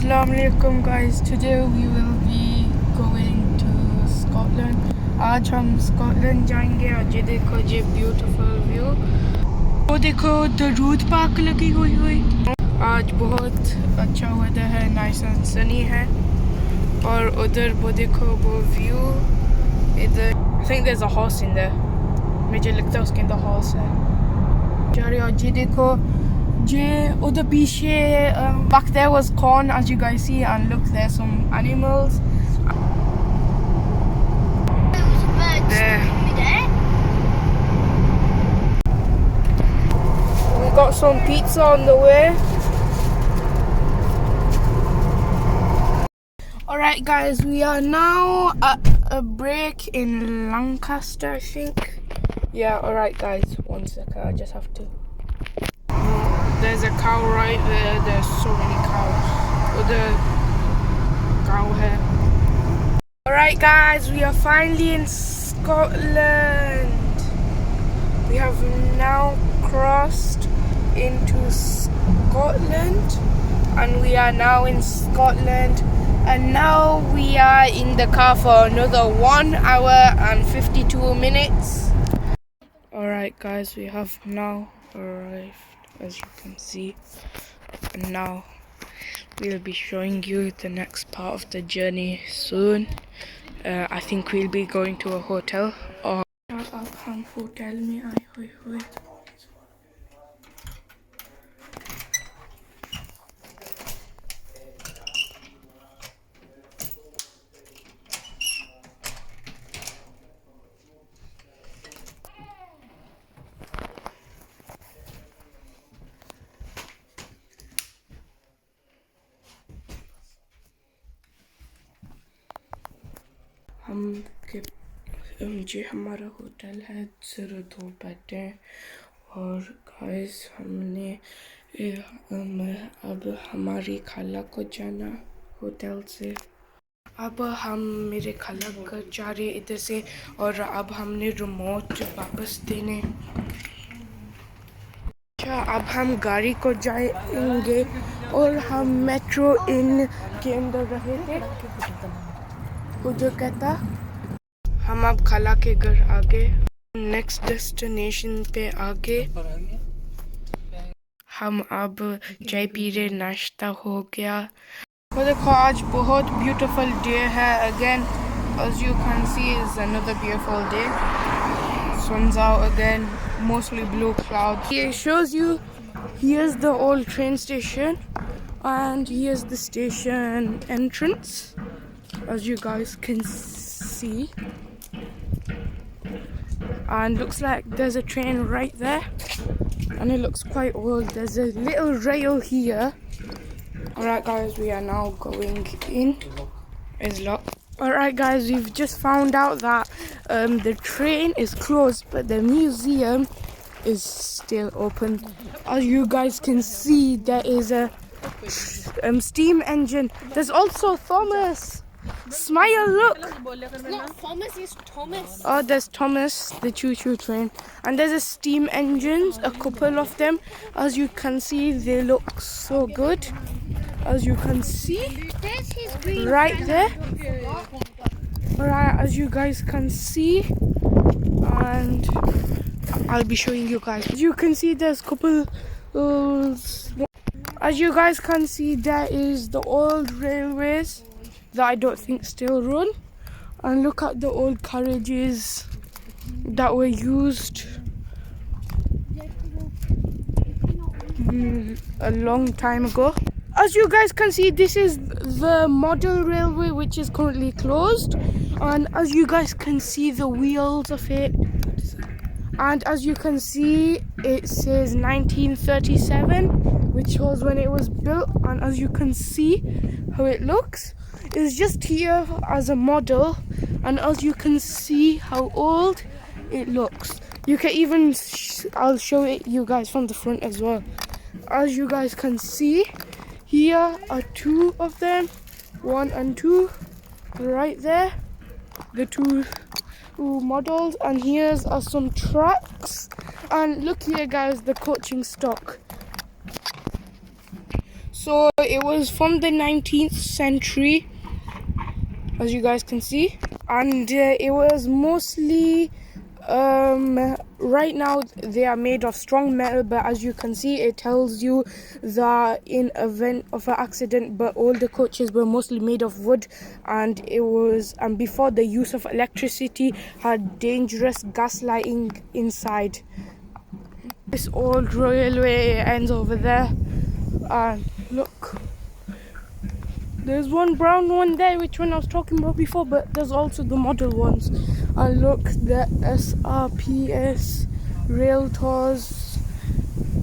Assalamu alaikum guys, today we will be going to Scotland. आज हम Scotland जाएंगे और ये देखो ये ब्यूटीफुल व्यू। वो देखो दरूद पार्क लगी हुई। आज बहुत अच्छा वेदर है, नाइस एंड सनी है। और उधर वो देखो वो व्यू। इधर I think there's a horse in there, मुझे लगता है उसके अंदर horse है। और ये देखो ये उधर पीछे back there was corn as you guys see, and look there's some animals there. We got some pizza on the way. Alright guys, we are now at a break in Lancaster, I think. Yeah, alright guys, one second, I just have to. There's a cow right there. There's so many cows. Oh, the cow here. Alright guys, we are finally in Scotland. We have now crossed into Scotland and we are now in Scotland, and now we are in the car for another 1 hour and 52 minutes. Alright guys, we have now arrived, as you can see, and now we'll be showing you the next part of the journey soon. I think we'll be going to a hotel or हम hotel में आए हुए। ये हमारा hotel है, सिर्फ 2 bed और guys हमने अब हमारी खाला को जाना होटल से। अब हम मेरे खाला को जा रहे इधर से और अब हमने रिमोट वापस देने। अच्छा, अब हम गाड़ी को जाएंगे और हम मेट्रो इन के अंदर रहे थे। उधर कहता हम अब खाला के घर आगे नेक्स्ट डेस्टिनेशन पे आगे। हम अब चाय पी रहे, नाश्ता हो गया। तो देखो आज बहुत ब्यूटीफुल डे है again, as you can see is another beautiful day. Sun's out again, mostly blue clouds. It shows you here's the old train station and here's the station entrance, as you guys can see. And looks like there's a train right there and it looks quite old. There's a little rail here. Alright guys, we are now going in. It's locked. Alright guys, we've just found out that the train is closed but the museum is still open. As you guys can see, there is a steam engine. There's also Thomas. Smile, look! It's not Thomas, it's Thomas. Oh, there's Thomas, the choo-choo train. And there's a steam engines, a couple of them. As you can see, they look so good. As you can see, right there. Alright, as you guys can see. And I'll be showing you guys. As you can see, there's a couple... as you guys can see, there is the old railways that I don't think still run, and look at the old carriages that were used a long time ago. As you guys can see, this is the model railway which is currently closed, and as you guys can see the wheels of it, and as you can see it says 1937, which was when it was built, and as you can see how it looks. It's just here as a model, and as you can see how old it looks. You can even I'll show it you guys from the front as well. As you guys can see, here are 2 of them, 1 and 2 right there, the 2 models, and here's are some tracks, and look here guys, the coaching stock. So It was from the 19th century, as you guys can see, and it was mostly right now they are made of strong metal, but as you can see it tells you that in event of an accident, but all the coaches were mostly made of wood, and before the use of electricity had dangerous gas lighting inside. This old railway ends over there, and look, there's one brown one there, which one I was talking about before, but there's also the model ones. And look, the SRPS rail tours.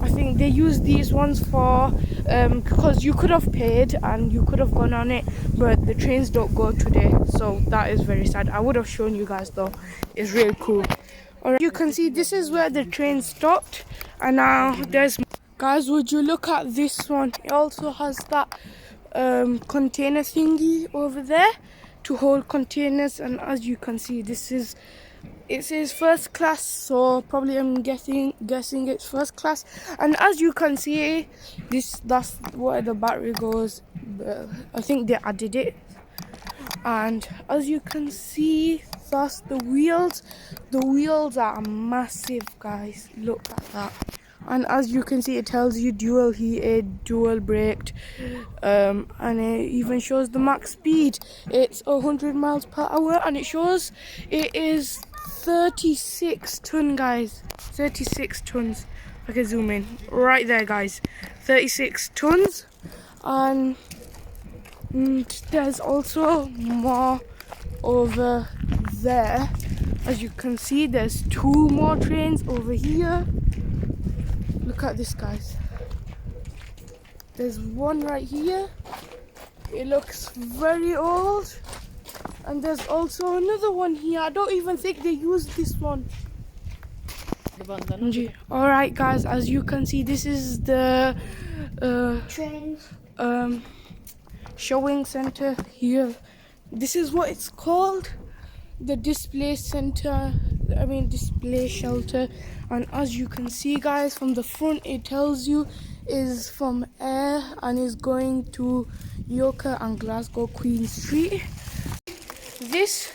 I think they use these ones for because you could have paid and you could have gone on it, but the trains don't go today, so that is very sad. I would have shown you guys though. It's really cool. Alright, you can see this is where the train stopped, and now there's, guys, would you look at this one? It also has that container thingy over there to hold containers, and as you can see, it says first class, so probably I'm guessing it's first class. And as you can see, that's where the battery goes. I think they added it. And as you can see, that's the wheels. The wheels are massive, guys. Look at that. And as you can see, it tells you dual heated, dual braked, and it even shows the max speed. It's 100 miles per hour, and it shows it is 36 ton, guys. 36 tons. I can zoom in right there, guys. 36 tons. And there's also more over there. As you can see, there's 2 more trains over here. Look at this, guys. There's one right here. It looks very old. And there's also another one here. I don't even think they used this one. Alright, guys, as you can see, this is the Trains. showing center here. This is what it's called, the display center, display shelter. And as you can see, guys, from the front it tells you is from Ayr and is going to Yoker and Glasgow Queen Street. This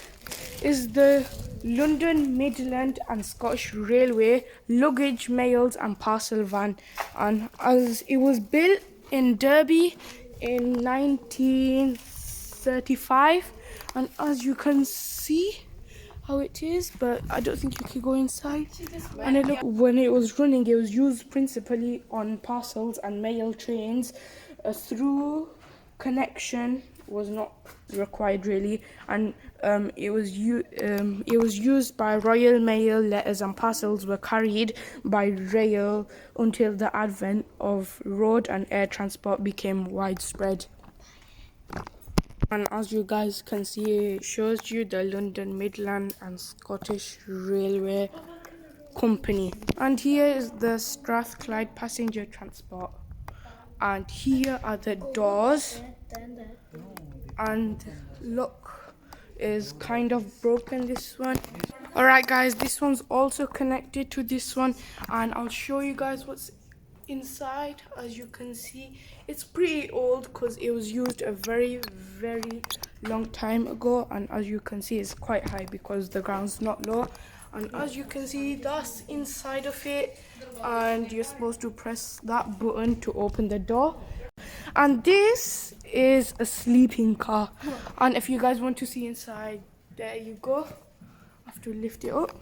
is the London, Midland and Scottish Railway luggage, mails and parcel van, and as it was built in Derby in 1935, and as you can see how it is, but I don't think you can go inside. And when it was running, it was used principally on parcels and mail trains. Through connection was not required really, and it was used by Royal Mail. Letters and parcels were carried by rail until the advent of road and air transport became widespread. And as you guys can see, it shows you the London, Midland and Scottish Railway Company. And here is the Strathclyde passenger transport. And here are the doors. And look, is kind of broken, this one. Alright, guys, this one's also connected to this one, and I'll show you guys what's inside. As you can see, it's pretty old because it was used a very long time ago, and as you can see, it's quite high because the ground's not low. And as you can see, that's inside of it, and you're supposed to press that button to open the door. And this is a sleeping car, and if you guys want to see inside, there you go. I have to lift it up.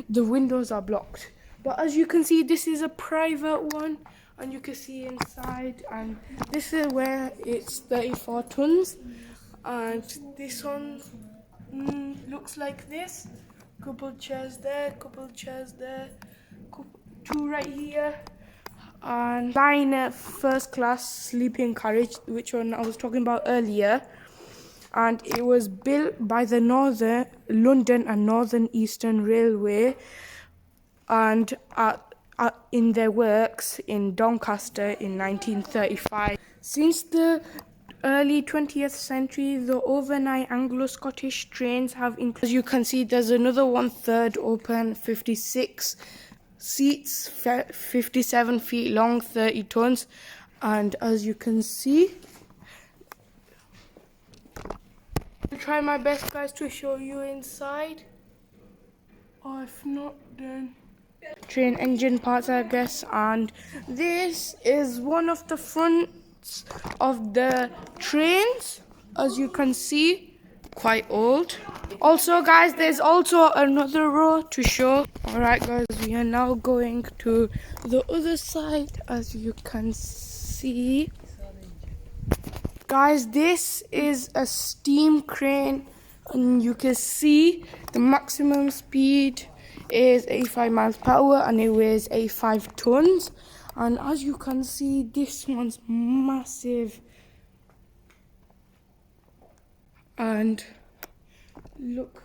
The windows are blocked, but as you can see, this is a private one, and you can see inside. And this is where it's 34 tons, and this one looks like this. Couple chairs there, couple chairs there, two right here, and liner first class sleeping carriage, which one I was talking about earlier. And it was built by the Northern London and Northern Eastern Railway, and in their works in Doncaster in 1935. Since the early 20th century, the overnight Anglo-Scottish trains have increased. As you can see, there's another 1/3 open, 56 seats, 57 feet long, 30 tons. And as you can see, I'll try my best, guys, to show you inside. Or if not, then train engine parts, I guess. And this is one of the fronts of the trains, as you can see, quite old. Also, guys, there's also another row to show. Alright, guys, we are now going to the other side, as you can see. Guys, this is a steam crane, and you can see the maximum speed is 85 miles per hour and it weighs 85 tons. And as you can see, this one's massive. And look,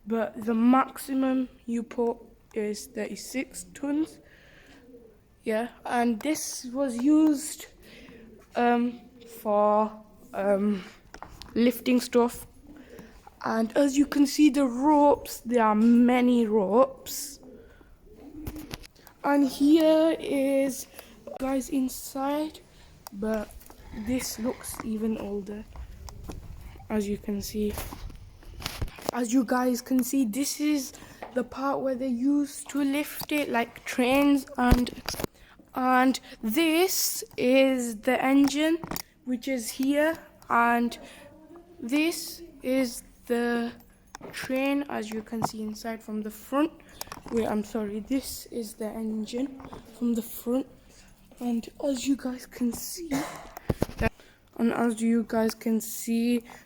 but the maximum you put is 36 tons. Yeah, and this was used for lifting stuff. And as you can see, the ropes, there are many ropes. And here is guys inside, but this looks even older, as you can see. As you guys can see, this is the part where they used to lift it like trains, and this is the engine, which is here, and this is the train, as you can see inside from the front. This is the engine from the front, and as you guys can see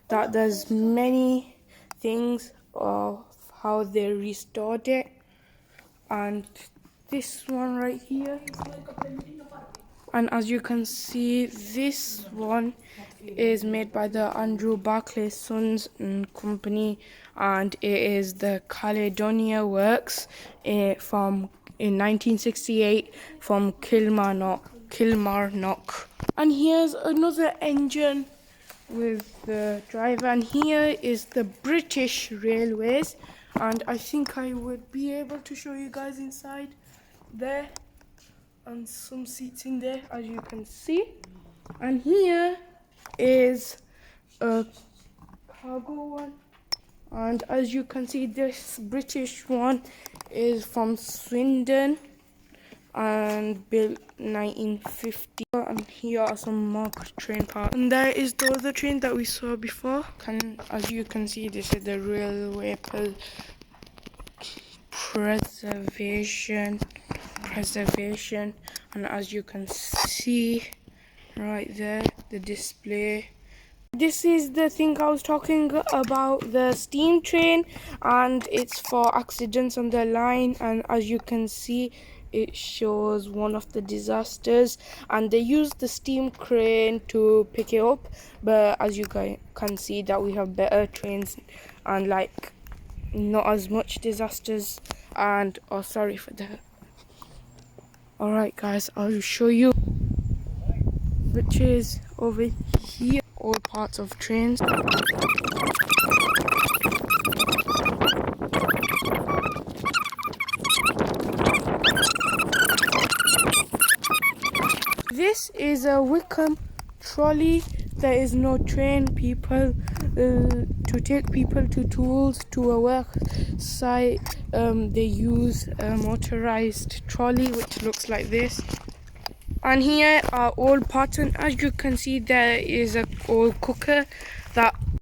that there's many things of how they restored it. And this one right here, and as you can see, this one is made by the Andrew Barclay Sons and Company, and it is the Caledonia Works from in 1968 from Kilmarnock. And here's another engine with the driver, and here is the British Railways, and I think I would be able to show you guys inside there, and some seats in there, as you can see. And here is a cargo one, and as you can see, this British one is from Swindon and built 1950. And here are some more train parts, and there is the other train that we saw before. As you can see, this is the railway preservation, and as you can see right there, the display. This is the thing I was talking about, the steam train, and it's for accidents on the line. And as you can see, it shows one of the disasters, and they used the steam crane to pick it up. But as you guys can see, that we have better trains and like not as much disasters. And oh, sorry for that. Alright guys, I'll show you, which is over here, all parts of trains. This is a Wickham trolley. There is no train, people to take people to tools to a work site. They use a motorized trolley which looks like this. And here are all parts, and as you can see, there is a old cooker that